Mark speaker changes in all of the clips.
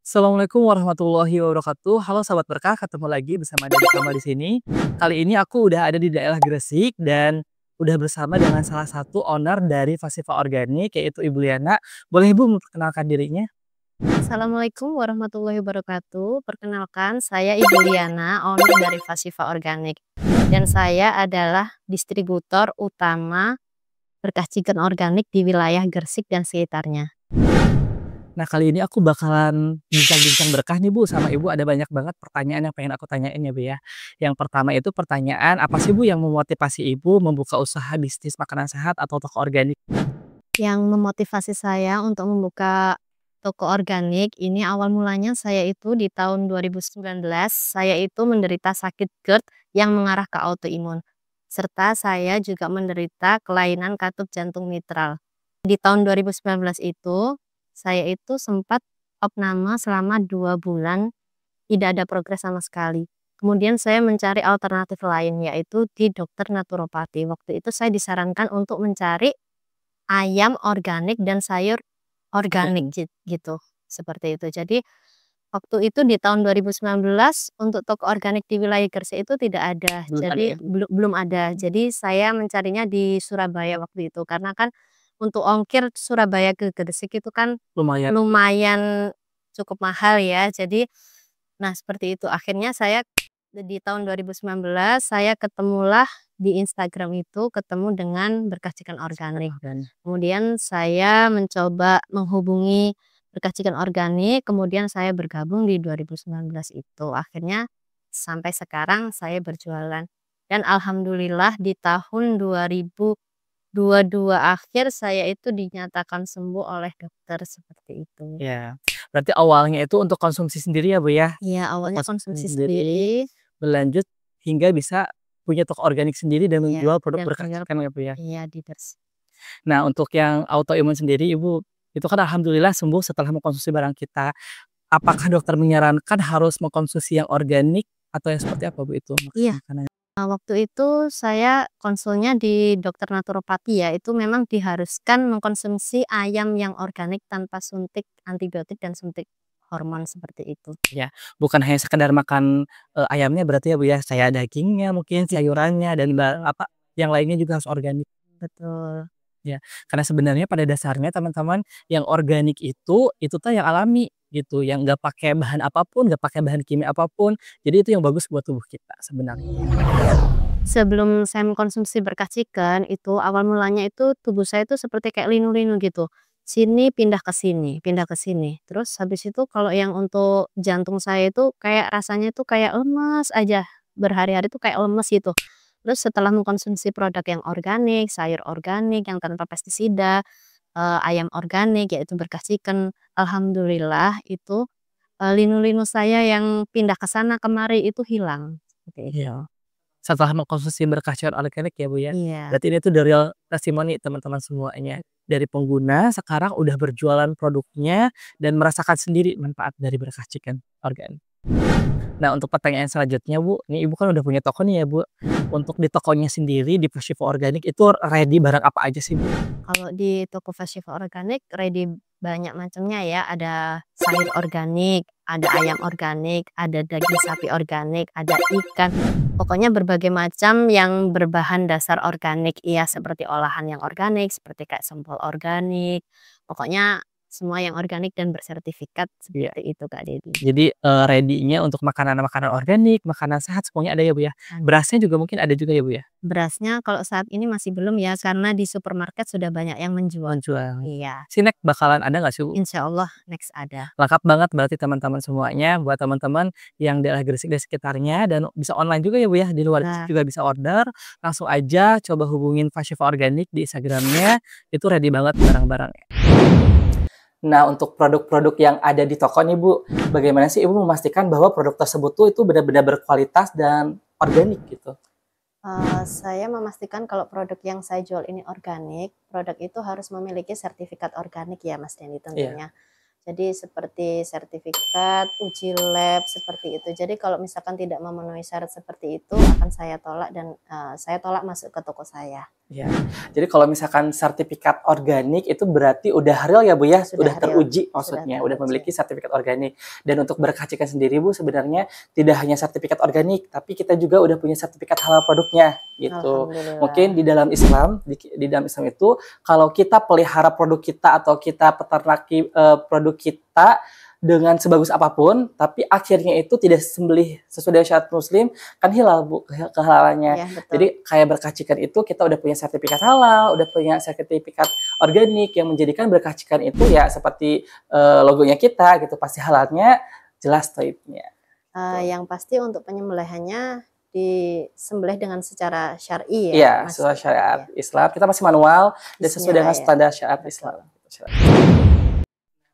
Speaker 1: Assalamualaikum warahmatullahi wabarakatuh. Halo sahabat berkah, ketemu lagi bersama Dede Kamal di sini. Kali ini aku udah ada di daerah Gresik dan udah bersama dengan salah satu owner dari Fasifa Organik yaitu Ibu Liana. Boleh Ibu memperkenalkan dirinya?
Speaker 2: Assalamualaikum warahmatullahi wabarakatuh. Perkenalkan, saya Ibu Liana, owner dari Fasifa Organik. Dan saya adalah distributor utama berkah chicken organik di wilayah Gresik dan sekitarnya.
Speaker 1: Nah, kali ini aku bakalan bincang-bincang berkah nih Bu sama Ibu. Ada banyak banget pertanyaan yang pengen aku tanyain ya Bu ya. Yang pertama itu pertanyaan, apa sih Bu yang memotivasi Ibu membuka usaha bisnis makanan sehat atau toko organik?
Speaker 2: Yang memotivasi saya untuk membuka toko organik ini awal mulanya saya itu di tahun 2019, saya itu menderita sakit GERD yang mengarah ke autoimun. Serta saya juga menderita kelainan katup jantung mitral. Di tahun 2019 itu, saya itu sempat opname selama 2 bulan, tidak ada progres sama sekali. Kemudian saya mencari alternatif lain, yaitu di dokter naturopati. Waktu itu saya disarankan untuk mencari ayam organik dan sayur organik gitu, seperti itu. Jadi, waktu itu di tahun 2019 untuk toko organik di wilayah Gresik itu tidak ada.
Speaker 1: Belum ada
Speaker 2: Jadi
Speaker 1: ya Bu?
Speaker 2: belum ada. Jadi saya mencarinya di Surabaya waktu itu. Karena kan untuk ongkir Surabaya ke Gresik itu kan
Speaker 1: Lumayan.
Speaker 2: lumayan cukup mahal ya. Jadi nah seperti itu. Akhirnya saya di tahun 2019 saya ketemulah di Instagram itu ketemu dengan Berkah Chicken Organik. Kemudian saya mencoba menghubungi Berkah Chicken Organik, kemudian saya bergabung di 2019 itu. Akhirnya sampai sekarang saya berjualan. Dan alhamdulillah di tahun 2022 akhir saya itu dinyatakan sembuh oleh dokter seperti itu.
Speaker 1: Ya, berarti awalnya itu untuk konsumsi sendiri ya Bu ya?
Speaker 2: Iya, awalnya
Speaker 1: Konsumsi
Speaker 2: konsumsi
Speaker 1: sendiri,
Speaker 2: sendiri.
Speaker 1: berlanjut hingga bisa punya toko organik sendiri dan
Speaker 2: Iya,
Speaker 1: menjual produk
Speaker 2: dan
Speaker 1: berkah
Speaker 2: menjual
Speaker 1: chicken ya Bu ya?
Speaker 2: iya di Gresik.
Speaker 1: Nah, untuk yang autoimun sendiri Ibu, itu kan alhamdulillah sembuh setelah mengkonsumsi barang kita. Apakah dokter menyarankan harus mengkonsumsi yang organik atau yang seperti apa Bu itu
Speaker 2: Iya.
Speaker 1: makanannya?
Speaker 2: Waktu itu saya konsulnya di dokter naturopati ya, itu memang diharuskan mengkonsumsi ayam yang organik tanpa suntik antibiotik dan suntik hormon seperti itu.
Speaker 1: Ya, bukan hanya sekedar makan, ayamnya berarti ya Bu ya, kayak dagingnya mungkin,
Speaker 2: Iya,
Speaker 1: sayurannya, dan apa, yang lainnya juga harus organik.
Speaker 2: betul.
Speaker 1: Ya, karena sebenarnya pada dasarnya teman-teman yang organik itu tuh yang alami gitu, yang nggak pakai bahan apapun, nggak pakai bahan kimia apapun. Jadi itu yang bagus buat tubuh kita sebenarnya.
Speaker 2: Sebelum saya mengkonsumsi Berkah Chicken, itu awal mulanya itu tubuh saya itu seperti kayak linu-linu gitu. Sini pindah ke sini, pindah ke sini. Terus habis itu kalau yang untuk jantung saya itu kayak rasanya itu kayak lemes aja. Berhari-hari itu kayak lemes gitu. Terus setelah mengkonsumsi produk yang organik, sayur organik yang tanpa pestisida, ayam organik yaitu Berkah Chicken, alhamdulillah itu linu-linu saya yang pindah ke sana kemari itu hilang. Seperti itu.
Speaker 1: Iya. Setelah mengkonsumsi berkah organik ya, Bu, ya.
Speaker 2: Iya.
Speaker 1: Berarti ini tuh dari real testimoni teman-teman semuanya. Dari pengguna sekarang udah berjualan produknya dan merasakan sendiri manfaat dari berkah chicken organik. Nah, untuk pertanyaan selanjutnya, Bu, ini Ibu kan udah punya toko nih ya, Bu. Untuk di tokonya sendiri di Festival Organik itu ready barang apa aja sih, Bu?
Speaker 2: Kalau di toko Festival Organik ready banyak macamnya ya, ada sayur organik, ada ayam organik, ada daging sapi organik, ada ikan. Pokoknya berbagai macam yang berbahan dasar organik. Iya, seperti olahan yang organik, seperti kayak sempol organik. Pokoknya semua yang organik dan bersertifikat
Speaker 1: Iya.
Speaker 2: seperti itu Kak Dedi.
Speaker 1: Jadi, ready-nya untuk makanan-makanan organik, makanan sehat semuanya ada ya, Bu, ya? Berasnya juga mungkin ada juga ya, Bu, ya?
Speaker 2: Berasnya kalau saat ini masih belum ya, karena di supermarket sudah banyak yang menjual.
Speaker 1: Menjual.
Speaker 2: Iya,
Speaker 1: Sinek bakalan ada nggak sih, Bu?
Speaker 2: insya Allah next ada.
Speaker 1: Lengkap banget berarti teman-teman semuanya, buat teman-teman yang daerah Gresik dan sekitarnya dan bisa online juga ya, Bu, ya, di luar Gresik
Speaker 2: Nah,
Speaker 1: juga bisa order, langsung aja coba hubungin Fasifa Organik di Instagram-nya, itu ready banget barang-barangnya. Nah, untuk produk-produk yang ada di toko nih, Bu, bagaimana sih Ibu memastikan bahwa produk tersebut tuh itu benar-benar berkualitas dan organik gitu?
Speaker 2: Saya memastikan kalau produk yang saya jual ini organik, produk itu harus memiliki sertifikat organik ya Mas Denny
Speaker 1: Iya.
Speaker 2: tentunya. Jadi seperti sertifikat, uji lab, seperti itu. Jadi kalau misalkan tidak memenuhi syarat seperti itu akan saya tolak dan saya tolak masuk ke toko saya.
Speaker 1: Ya, jadi kalau misalkan sertifikat organik itu berarti udah real ya Bu ya,
Speaker 2: Sudah
Speaker 1: udah
Speaker 2: real,
Speaker 1: teruji
Speaker 2: sudah
Speaker 1: maksudnya, udah
Speaker 2: teruji.
Speaker 1: memiliki sertifikat organik. Dan untuk Berkah Chicken sendiri Bu sebenarnya tidak hanya sertifikat organik, tapi kita juga udah punya sertifikat halal produknya gitu. Mungkin
Speaker 2: Alhamdulillah.
Speaker 1: di dalam Islam, di dalam Islam itu kalau kita pelihara produk kita atau kita peternaki produk kita dengan sebagus apapun, tapi akhirnya itu tidak sembelih sesuai dengan syariat Muslim, kan hilal Bu kehalalannya.
Speaker 2: Iya, betul.
Speaker 1: Jadi kayak Berkah Chicken itu kita udah punya sertifikat halal, udah punya sertifikat organik yang menjadikan Berkah Chicken itu ya seperti logonya kita gitu, pasti halalnya jelas toibnya.
Speaker 2: Yang pasti untuk penyembelihannya disembelih dengan secara syar'i ya.
Speaker 1: Iya,
Speaker 2: Mas.
Speaker 1: sesuai syariat
Speaker 2: Ya.
Speaker 1: Islam. Kita masih manual dan sesuai dengan
Speaker 2: Bismillah ya.
Speaker 1: standar syariat
Speaker 2: Betul.
Speaker 1: Islam.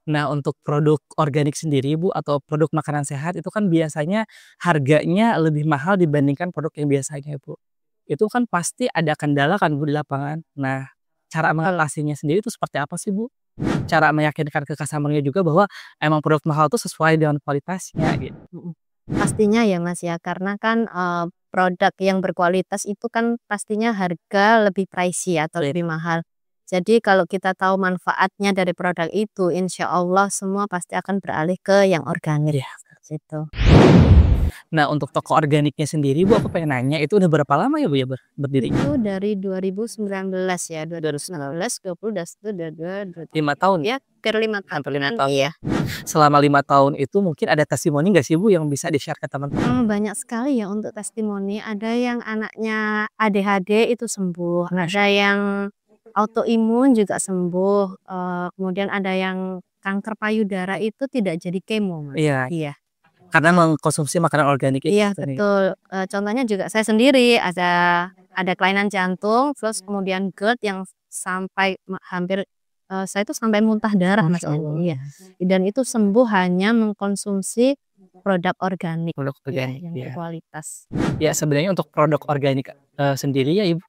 Speaker 1: Nah, untuk produk organik sendiri Bu atau produk makanan sehat itu kan biasanya harganya lebih mahal dibandingkan produk yang biasanya Bu. Itu kan pasti ada kendala kan Bu di lapangan. Nah, cara mengatasinya sendiri itu seperti apa sih Bu? Cara meyakinkan ke customer-nya juga bahwa emang produk mahal itu sesuai dengan kualitasnya gitu.
Speaker 2: Pastinya ya Mas ya, karena kan produk yang berkualitas itu kan pastinya harga lebih pricey atau lebih mahal. Jadi kalau kita tahu manfaatnya dari produk itu, insya Allah semua pasti akan beralih ke yang organik.
Speaker 1: Iya.
Speaker 2: Gitu.
Speaker 1: Nah, untuk toko organiknya sendiri Bu, aku pengen nanya itu udah berapa lama ya Bu ya berdiri?
Speaker 2: Itu dari 2019 ya, 2019, 20, 21, 22, 23.
Speaker 1: 5 tahun?
Speaker 2: Ya, hampir 5 tahun.
Speaker 1: Hampir 5 tahun.
Speaker 2: Iya.
Speaker 1: Selama 5 tahun itu mungkin ada testimoni nggak sih Bu yang bisa di-share ke teman-teman?
Speaker 2: Banyak sekali ya untuk testimoni. Ada yang anaknya ADHD itu sembuh, ada yang autoimun juga sembuh, kemudian ada yang kanker payudara itu tidak jadi kemo, Mas.
Speaker 1: Iya.
Speaker 2: Iya.
Speaker 1: Karena mengkonsumsi makanan organik itu
Speaker 2: Iya,
Speaker 1: tadi.
Speaker 2: betul. Contohnya juga saya sendiri ada kelainan jantung, terus kemudian GERD yang sampai hampir, saya itu sampai muntah darah, Mas.
Speaker 1: Masya Allah.
Speaker 2: Iya. Dan itu sembuh hanya mengkonsumsi produk organik.
Speaker 1: Produk
Speaker 2: Iya,
Speaker 1: organik,
Speaker 2: yang
Speaker 1: iya.
Speaker 2: berkualitas.
Speaker 1: Ya sebenarnya untuk produk organik sendiri ya Ibu,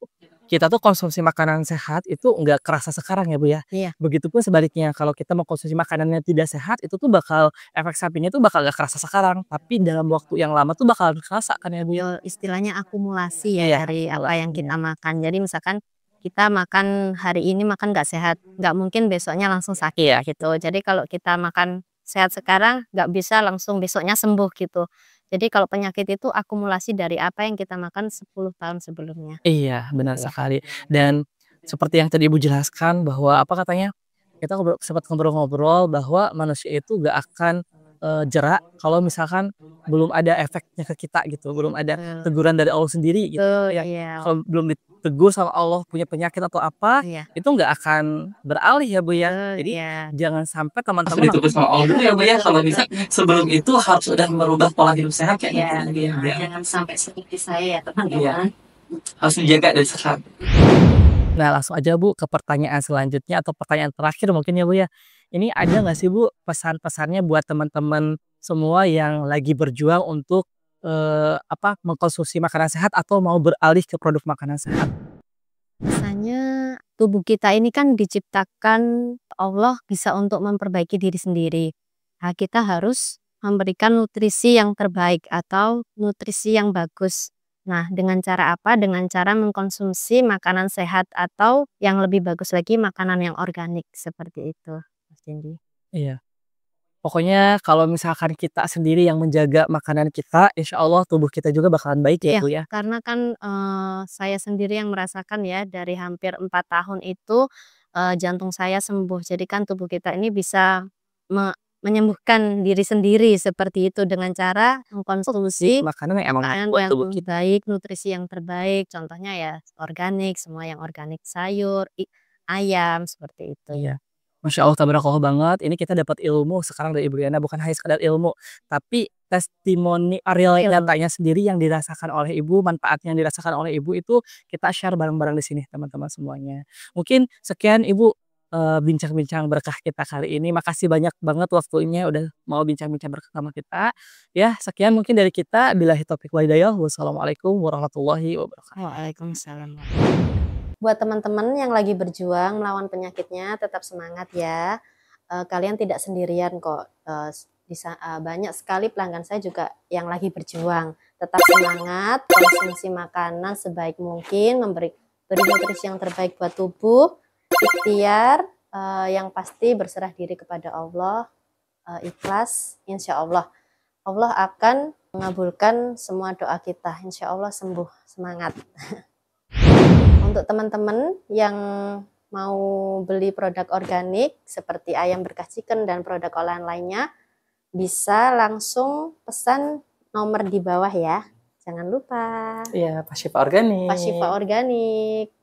Speaker 1: kita tuh konsumsi makanan sehat itu nggak kerasa sekarang ya Bu ya.
Speaker 2: Iya.
Speaker 1: Begitupun sebaliknya kalau kita mengkonsumsi makanan yang tidak sehat itu tuh bakal efek sampingnya tuh bakal nggak kerasa sekarang, tapi dalam waktu yang lama tuh bakal kerasa kan ya Bu ya.
Speaker 2: Istilahnya akumulasi ya
Speaker 1: Iya,
Speaker 2: dari apa yang kita
Speaker 1: akumulasinya.
Speaker 2: makan. Jadi misalkan kita makan hari ini makan nggak sehat, nggak mungkin besoknya langsung sakit
Speaker 1: Iya.
Speaker 2: gitu. Jadi kalau kita makan sehat sekarang nggak bisa langsung besoknya sembuh gitu. Jadi kalau penyakit itu akumulasi dari apa yang kita makan 10 tahun sebelumnya.
Speaker 1: Iya, benar
Speaker 2: Iya.
Speaker 1: sekali. Dan seperti yang tadi Ibu jelaskan bahwa apa katanya, kita sempat ngobrol-ngobrol bahwa manusia itu nggak akan jerak kalau misalkan belum ada efeknya ke kita gitu, belum ada teguran dari Allah sendiri gitu
Speaker 2: Betul,
Speaker 1: ya.
Speaker 2: iya.
Speaker 1: Kalau belum ditegur sama Allah punya penyakit atau apa,
Speaker 2: Iya.
Speaker 1: itu nggak akan beralih ya Bu ya.
Speaker 2: Betul,
Speaker 1: Jadi
Speaker 2: iya.
Speaker 1: jangan sampai teman-teman ditegur sama Allah dulu ya Bu ya, kalau bisa sebelum itu harus udah merubah pola hidup sehat kayak gitu ya.
Speaker 2: Jangan sampai seperti saya ya
Speaker 1: Iya.
Speaker 2: teman-teman.
Speaker 1: Harus dijaga dari sekarang. Nah, langsung aja Bu ke pertanyaan selanjutnya atau pertanyaan terakhir mungkin ya Bu ya. Ini ada nggak sih Bu pesan-pesannya buat teman-teman semua yang lagi berjuang untuk mengkonsumsi makanan sehat atau mau beralih ke produk makanan sehat?
Speaker 2: Biasanya tubuh kita ini kan diciptakan Allah bisa untuk memperbaiki diri sendiri. Nah, kita harus memberikan nutrisi yang terbaik atau nutrisi yang bagus. Nah, dengan cara apa? Dengan cara mengkonsumsi makanan sehat atau yang lebih bagus lagi makanan yang organik seperti itu, Mas Dendi.
Speaker 1: Iya. Pokoknya kalau misalkan kita sendiri yang menjaga makanan kita, insya Allah tubuh kita juga bakalan baik ya
Speaker 2: Iya,
Speaker 1: Bu ya.
Speaker 2: karena kan saya sendiri yang merasakan ya dari hampir 4 tahun itu jantung saya sembuh. Jadi kan tubuh kita ini bisa menyembuhkan diri sendiri seperti itu dengan cara mengkonsumsi
Speaker 1: Makanan yang emang
Speaker 2: makanan
Speaker 1: buat
Speaker 2: yang
Speaker 1: tubuh kita.
Speaker 2: baik, nutrisi yang terbaik. Contohnya ya organik, semua yang organik, sayur, ayam seperti itu.
Speaker 1: Iya. Masya Allah tabarakallah banget. Ini kita dapat ilmu sekarang dari Ibu Yana bukan hanya sekedar ilmu, tapi testimoni real nyatanya sendiri yang dirasakan oleh Ibu, manfaat yang dirasakan oleh Ibu itu kita share bareng-bareng di sini teman-teman semuanya. Mungkin sekian Ibu bincang-bincang berkah kita kali ini. Makasih banyak banget waktunya udah mau bincang-bincang berkah sama kita. Ya, sekian mungkin dari kita. Billahi taufiq wal hidayah. Wassalamualaikum warahmatullahi wabarakatuh.
Speaker 2: Waalaikumsalam. Buat teman-teman yang lagi berjuang melawan penyakitnya, tetap semangat ya. Kalian tidak sendirian kok. Banyak sekali pelanggan saya juga yang lagi berjuang. Tetap semangat, konsumsi makanan sebaik mungkin, beri nutrisi yang terbaik buat tubuh, ikhtiar, yang pasti berserah diri kepada Allah, ikhlas, insya Allah. Allah akan mengabulkan semua doa kita, insya Allah sembuh, semangat. Untuk teman-teman yang mau beli produk organik seperti ayam berkah chicken dan produk olahan lainnya, bisa langsung pesan nomor di bawah ya. Jangan lupa.
Speaker 1: Iya, Pasyifa Organik.
Speaker 2: Pasyifa Organik.